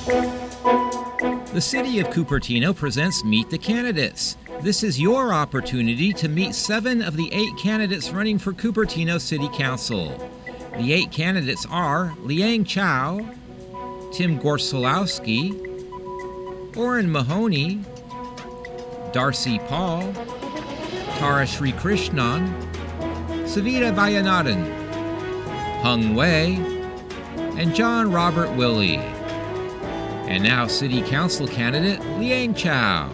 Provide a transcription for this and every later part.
The City of Cupertino presents Meet the Candidates. This is your opportunity to meet 7 of the 8 candidates running for Cupertino City Council. The 8 candidates are Liang Chao, Tim Gorsulowsky, Orrin Mahoney, Darcy Paul, Tara Sreekrishnan, Savita Vaidhyanathan, Hung Wei, and Jon Robert Willey. And now City Council candidate Liang Chao.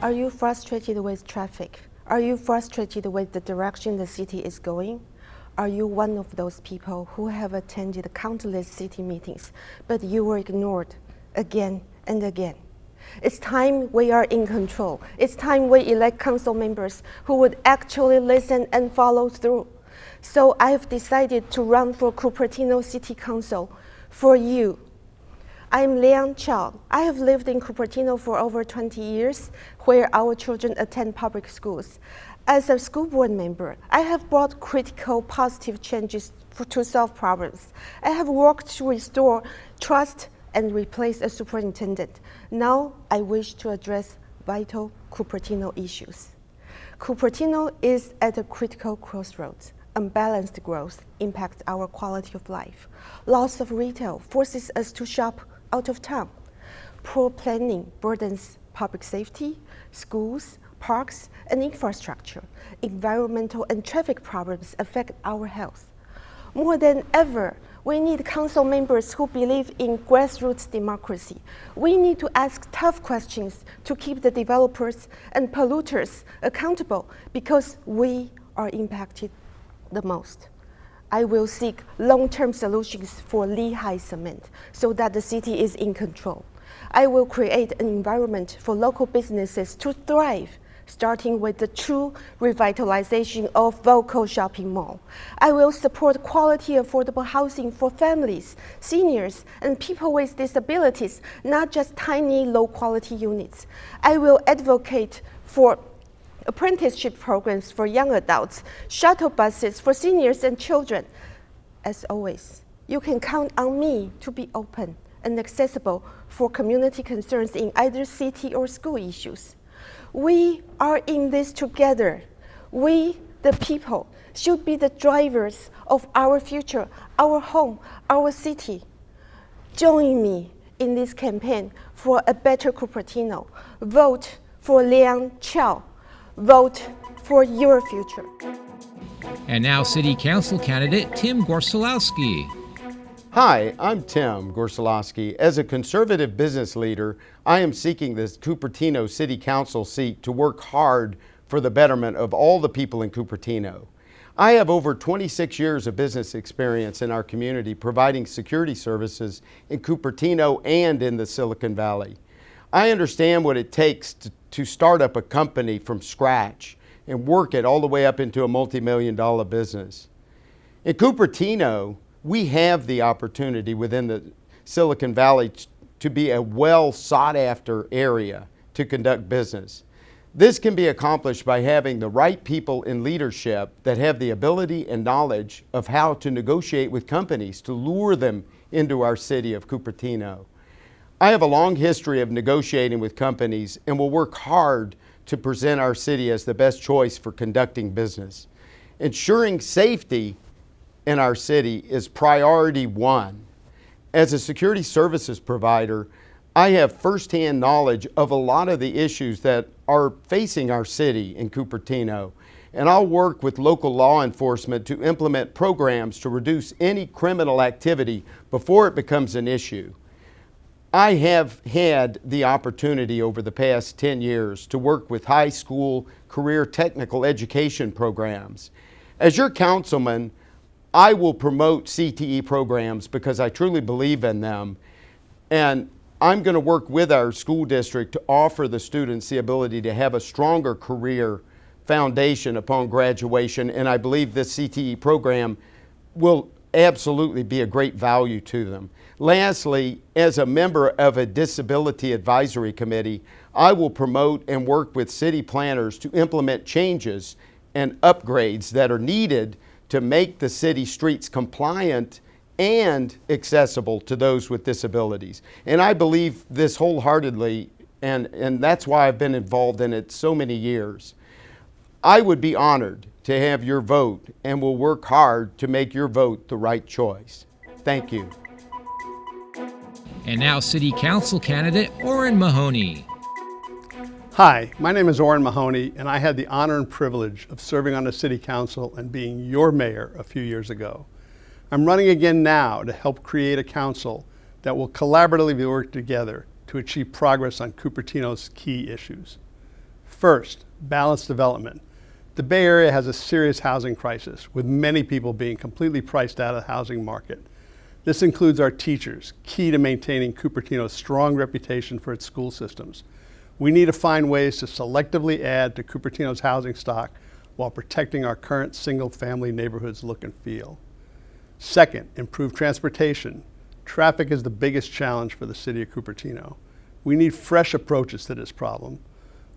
Are you frustrated with traffic? Are you frustrated with the direction the city is going? Are you one of those people who have attended countless city meetings, but you were ignored again and again? It's time we are in control. It's time we elect council members who would actually listen and follow through. So I have decided to run for Cupertino City Council for you. I'm Liang Chao. I have lived in Cupertino for over 20 years, where our children attend public schools. As a school board member, I have brought critical, positive changes to solve problems. I have worked to restore trust and replace a superintendent. Now I wish to address vital Cupertino issues. Cupertino is at a critical crossroads. Unbalanced growth impacts our quality of life. Loss of retail forces us to shop out of town. Poor planning burdens public safety, schools, parks, and infrastructure. Environmental and traffic problems affect our health. More than ever, we need council members who believe in grassroots democracy. We need to ask tough questions to keep the developers and polluters accountable because we are impacted the most. I will seek long-term solutions for Lehigh Cement so that the city is in control. I will create an environment for local businesses to thrive, starting with the true revitalization of Voco Shopping Mall. I will support quality, affordable housing for families, seniors, and people with disabilities, not just tiny, low-quality units. I will advocate for apprenticeship programs for young adults, shuttle buses for seniors and children. As always, you can count on me to be open and accessible for community concerns in either city or school issues. We are in this together. We, the people, should be the drivers of our future, our home, our city. Join me in this campaign for a better Cupertino. Vote for Liang Chao. Vote for your future. And now City Council candidate Tim Gorsulowsky. Hi, I'm Tim Gorsulowsky. As a conservative business leader, I am seeking this Cupertino City Council seat to work hard for the betterment of all the people in Cupertino. I have over 26 years of business experience in our community providing security services in Cupertino and in the Silicon Valley. I understand what it takes to start up a company from scratch and work it all the way up into a multi-million-dollar business. In Cupertino, we have the opportunity within the Silicon Valley to be a well sought-after area to conduct business. This can be accomplished by having the right people in leadership that have the ability and knowledge of how to negotiate with companies to lure them into our city of Cupertino. I have a long history of negotiating with companies and will work hard to present our city as the best choice for conducting business. Ensuring safety in our city is priority one. As a security services provider, I have firsthand knowledge of a lot of the issues that are facing our city in Cupertino, and I'll work with local law enforcement to implement programs to reduce any criminal activity before it becomes an issue. I have had the opportunity over the past 10 years to work with high school career technical education programs. As your councilman, I will promote CTE programs because I truly believe in them, and I'm going to work with our school district to offer the students the ability to have a stronger career foundation upon graduation, and I believe this CTE program will absolutely be a great value to them. Lastly, as a member of a disability advisory committee, I will promote and work with city planners to implement changes and upgrades that are needed to make the city streets compliant and accessible to those with disabilities. And I believe this wholeheartedly, and that's why I've been involved in it so many years. I would be honored to have your vote and will work hard to make your vote the right choice. Thank you. And now City Council candidate Orrin Mahoney. Hi, my name is Orrin Mahoney, and I had the honor and privilege of serving on the City Council and being your mayor a few years ago. I'm running again now to help create a council that will collaboratively work together to achieve progress on Cupertino's key issues. First, balanced development. The Bay Area has a serious housing crisis, with many people being completely priced out of the housing market. This includes our teachers, key to maintaining Cupertino's strong reputation for its school systems. We need to find ways to selectively add to Cupertino's housing stock while protecting our current single-family neighborhoods' look and feel. Second, improve transportation. Traffic is the biggest challenge for the city of Cupertino. We need fresh approaches to this problem.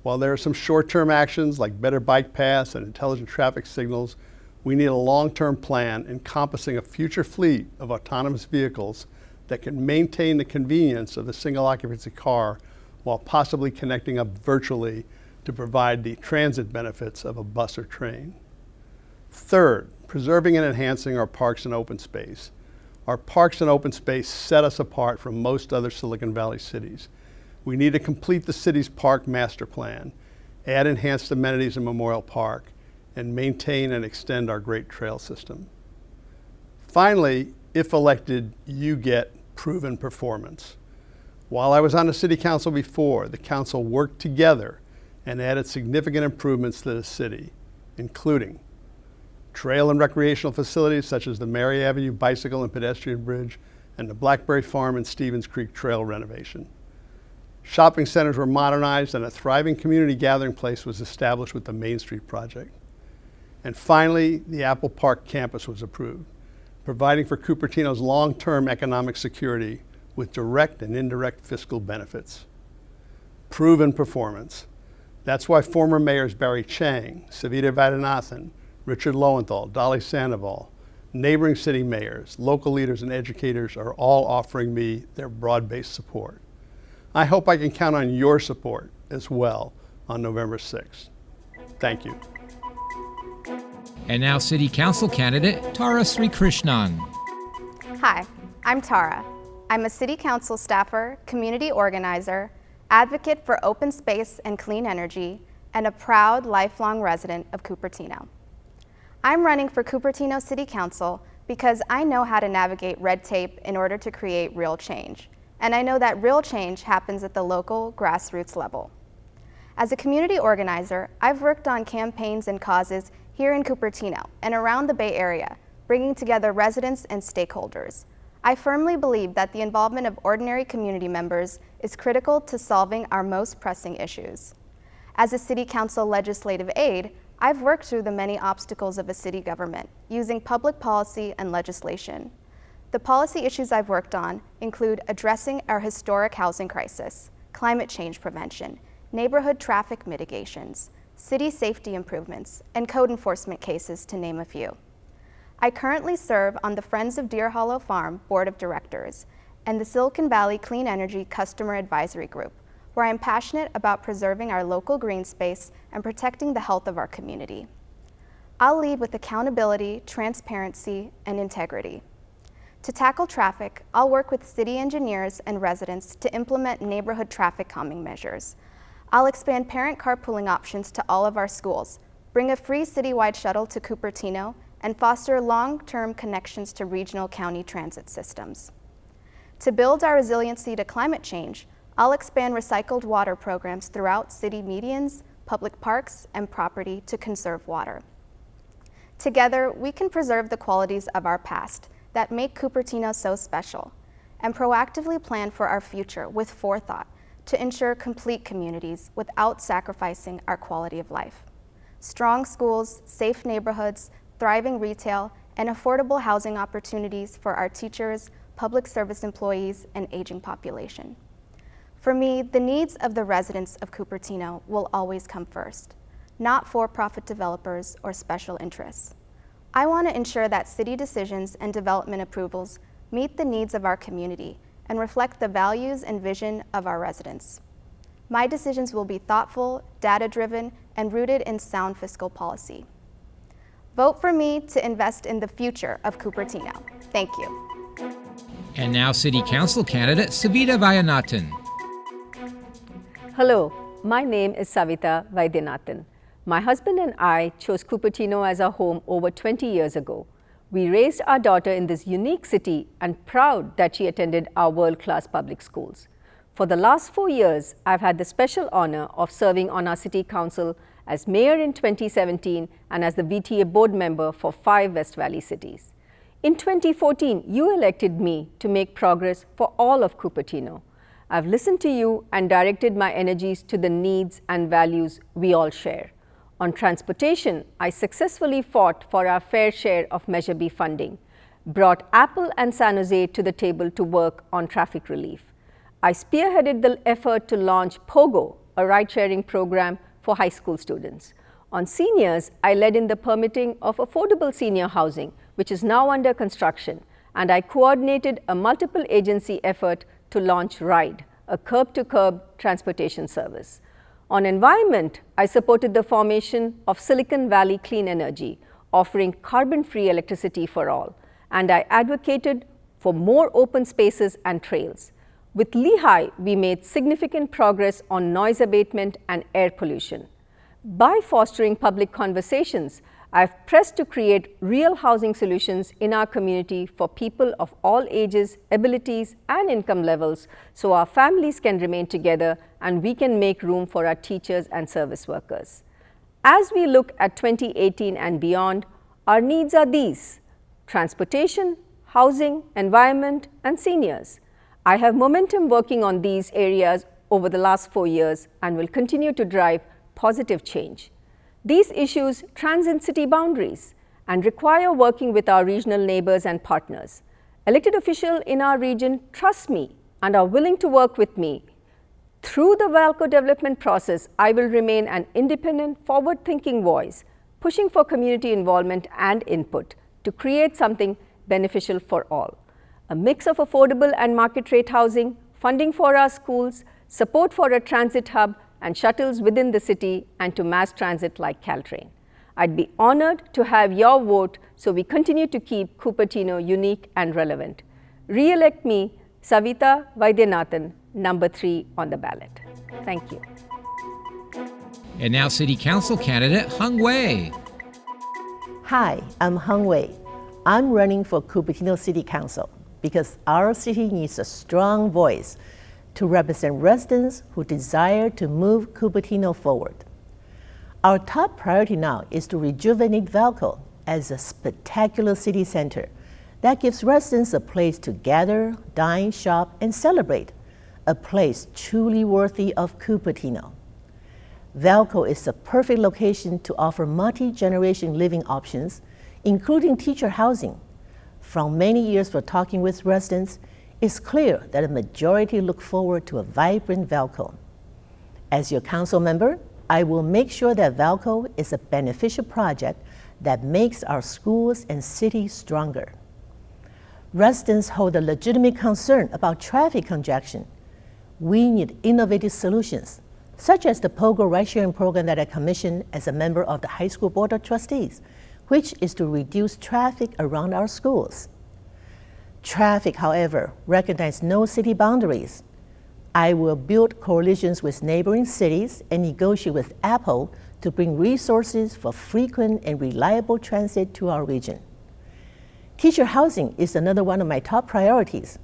While there are some short-term actions like better bike paths and intelligent traffic signals, we need a long-term plan encompassing a future fleet of autonomous vehicles that can maintain the convenience of a single-occupancy car while possibly connecting up virtually to provide the transit benefits of a bus or train. Third, preserving and enhancing our parks and open space. Our parks and open space set us apart from most other Silicon Valley cities. We need to complete the city's park master plan, add enhanced amenities in Memorial Park, and maintain and extend our great trail system. Finally, if elected, you get proven performance. While I was on the City Council before, the Council worked together and added significant improvements to the city, including trail and recreational facilities such as the Mary Avenue Bicycle and Pedestrian Bridge and the Blackberry Farm and Stevens Creek Trail renovation. Shopping centers were modernized and a thriving community gathering place was established with the Main Street project. And finally, the Apple Park campus was approved, providing for Cupertino's long-term economic security with direct and indirect fiscal benefits. Proven performance. That's why former mayors Barry Chang, Savita Vaidhyanathan, Richard Lowenthal, Dolly Sandoval, neighboring city mayors, local leaders, and educators are all offering me their broad-based support. I hope I can count on your support as well on November 6th. Thank you. And now City Council candidate Tara Sreekrishnan. Hi, I'm Tara. I'm a City Council staffer, community organizer, advocate for open space and clean energy, and a proud lifelong resident of Cupertino. I'm running for Cupertino City Council because I know how to navigate red tape in order to create real change. And I know that real change happens at the local grassroots level. As a community organizer, I've worked on campaigns and causes here in Cupertino and around the Bay Area, bringing together residents and stakeholders. I firmly believe that the involvement of ordinary community members is critical to solving our most pressing issues. As a City Council legislative aide, I've worked through the many obstacles of a city government using public policy and legislation. The policy issues I've worked on include addressing our historic housing crisis, climate change prevention, neighborhood traffic mitigations, city safety improvements, and code enforcement cases, to name a few. I currently serve on the Friends of Deer Hollow Farm Board of Directors and the Silicon Valley Clean Energy Customer Advisory Group, where I'm passionate about preserving our local green space and protecting the health of our community. I'll lead with accountability, transparency, and integrity. To tackle traffic, I'll work with city engineers and residents to implement neighborhood traffic calming measures. I'll expand parent carpooling options to all of our schools, bring a free citywide shuttle to Cupertino, and foster long-term connections to regional county transit systems. To build our resiliency to climate change, I'll expand recycled water programs throughout city medians, public parks, and property to conserve water. Together, we can preserve the qualities of our past that make Cupertino so special, and proactively plan for our future with forethought to ensure complete communities without sacrificing our quality of life. Strong schools, safe neighborhoods, thriving retail, and affordable housing opportunities for our teachers, public service employees, and aging population. For me, the needs of the residents of Cupertino will always come first, not for-profit developers or special interests. I want to ensure that city decisions and development approvals meet the needs of our community, and reflect the values and vision of our residents. My decisions will be thoughtful, data-driven, and rooted in sound fiscal policy. Vote for me to invest in the future of Cupertino. Thank you. And now City Council candidate Savita Vaidhyanathan. Hello, my name is Savita Vaidhyanathan. My husband and I chose Cupertino as our home over 20 years ago. We raised our daughter in this unique city and proud that she attended our world-class public schools. For the last 4 years, I've had the special honor of serving on our City Council as mayor in 2017 and as the VTA board member for 5 West Valley cities. In 2014, you elected me to make progress for all of Cupertino. I've listened to you and directed my energies to the needs and values we all share. On transportation, I successfully fought for our fair share of Measure B funding, brought Apple and San Jose to the table to work on traffic relief. I spearheaded the effort to launch POGO, a ride-sharing program for high school students. On seniors, I led in the permitting of affordable senior housing, which is now under construction, and I coordinated a multiple agency effort to launch RIDE, a curb-to-curb transportation service. On environment, I supported the formation of Silicon Valley Clean Energy, offering carbon-free electricity for all, and I advocated for more open spaces and trails. With Lehigh, we made significant progress on noise abatement and air pollution. By fostering public conversations, I've pressed to create real housing solutions in our community for people of all ages, abilities, and income levels so our families can remain together and we can make room for our teachers and service workers. As we look at 2018 and beyond, our needs are these: transportation, housing, environment, and seniors. I have momentum working on these areas over the last 4 years and will continue to drive positive change. These issues transcend city boundaries and require working with our regional neighbors and partners. Elected officials in our region trust me and are willing to work with me. Through the VALCO development process, I will remain an independent, forward-thinking voice, pushing for community involvement and input to create something beneficial for all. A mix of affordable and market-rate housing, funding for our schools, support for a transit hub, and shuttles within the city and to mass transit like Caltrain. I'd be honored to have your vote so we continue to keep Cupertino unique and relevant. Re-elect me, Savita Vaidhyanathan, number 3 on the ballot. Thank you. And now City Council candidate Hung Wei. Hi, I'm Hung Wei. I'm running for Cupertino City Council because our city needs a strong voice to represent residents who desire to move Cupertino forward. Our top priority now is to rejuvenate VALCO as a spectacular city center that gives residents a place to gather, dine, shop, and celebrate, a place truly worthy of Cupertino. VALCO is the perfect location to offer multi-generation living options, including teacher housing. From many years of talking with residents, it's clear that a majority look forward to a vibrant VALCO. As your council member, I will make sure that VALCO is a beneficial project that makes our schools and cities stronger. Residents hold a legitimate concern about traffic congestion. We need innovative solutions, such as the POGO ride-sharing program that I commissioned as a member of the High School Board of Trustees, which is to reduce traffic around our schools. Traffic, however, recognizes no city boundaries. I will build coalitions with neighboring cities and negotiate with Apple to bring resources for frequent and reliable transit to our region. Teacher housing is another one of my top priorities.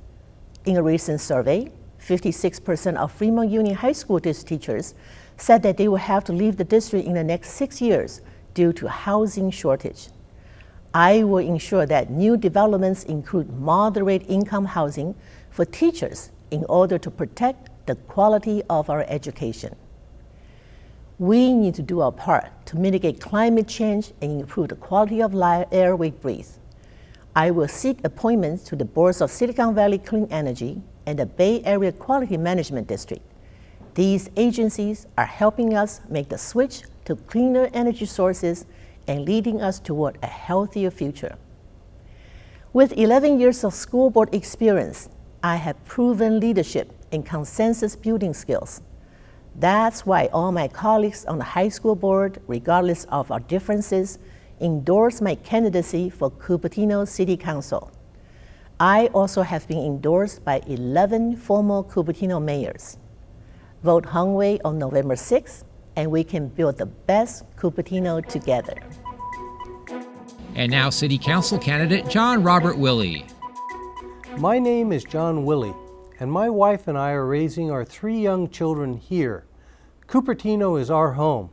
In a recent survey, 56% of Fremont Union High School district teachers said that they will have to leave the district in the next 6 years due to housing shortage. I will ensure that new developments include moderate income housing for teachers in order to protect the quality of our education. We need to do our part to mitigate climate change and improve the quality of air we breathe. I will seek appointments to the boards of Silicon Valley Clean Energy and the Bay Area Quality Management District. These agencies are helping us make the switch to cleaner energy sources and leading us toward a healthier future. With 11 years of school board experience, I have proven leadership and consensus building skills. That's why all my colleagues on the high school board, regardless of our differences, endorse my candidacy for Cupertino City Council. I also have been endorsed by 11 former Cupertino mayors. Vote Hung Wei on November 6th, and we can build the best Cupertino together. And now City Council candidate Jon Robert Willey. My name is Jon Willey, and my wife and I are raising our 3 young children here. Cupertino is our home.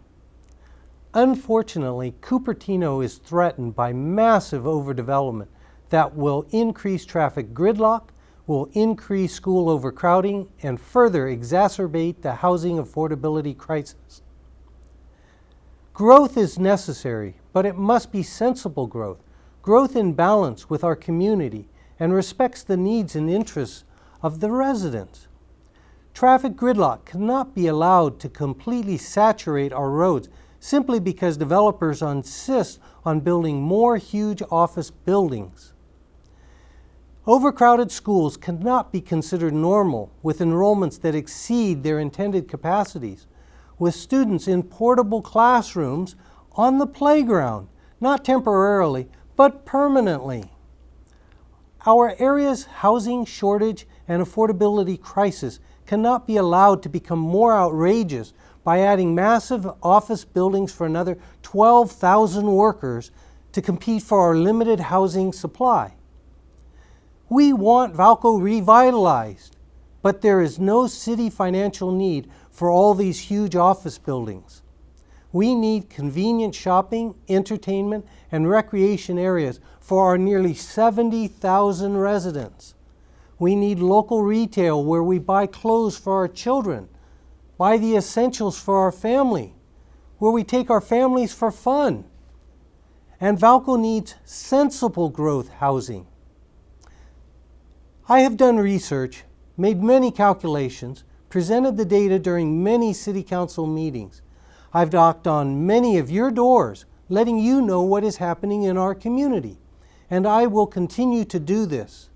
Unfortunately, Cupertino is threatened by massive overdevelopment that will increase traffic gridlock, will increase school overcrowding, and further exacerbate the housing affordability crisis. Growth is necessary, but it must be sensible growth, growth in balance with our community, and respects the needs and interests of the residents. Traffic gridlock cannot be allowed to completely saturate our roads simply because developers insist on building more huge office buildings. Overcrowded schools cannot be considered normal with enrollments that exceed their intended capacities, with students in portable classrooms on the playground, not temporarily, but permanently. Our area's housing shortage and affordability crisis cannot be allowed to become more outrageous by adding massive office buildings for another 12,000 workers to compete for our limited housing supply. We want Valco revitalized, but there is no city financial need for all these huge office buildings. We need convenient shopping, entertainment, and recreation areas for our nearly 70,000 residents. We need local retail where we buy clothes for our children, buy the essentials for our family, where we take our families for fun. And Valco needs sensible growth housing. I have done research, made many calculations, presented the data during many City Council meetings. I've knocked on many of your doors, letting you know what is happening in our community, and I will continue to do this.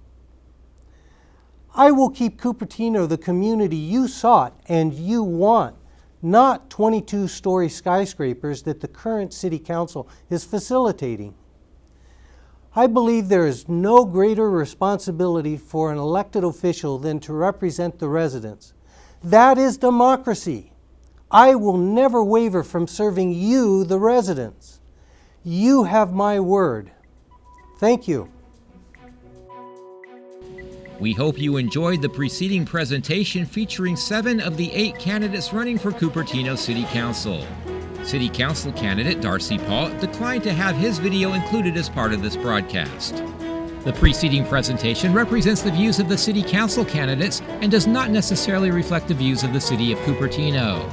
I will keep Cupertino the community you sought and you want, not 22-story skyscrapers that the current City Council is facilitating. I believe there is no greater responsibility for an elected official than to represent the residents. That is democracy. I will never waver from serving you, the residents. You have my word. Thank you. We hope you enjoyed the preceding presentation featuring 7 of the 8 candidates running for Cupertino City Council. City Council candidate Darcy Paul declined to have his video included as part of this broadcast. The preceding presentation represents the views of the City Council candidates and does not necessarily reflect the views of the City of Cupertino.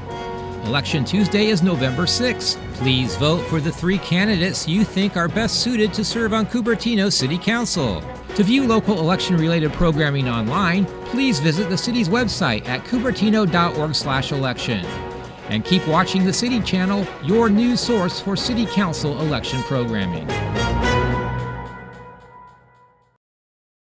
Election Tuesday is November 6th. Please vote for the 3 candidates you think are best suited to serve on Cupertino City Council. To view local election-related programming online, please visit the city's website at cupertino.org/election. And keep watching the City Channel, your news source for City Council election programming.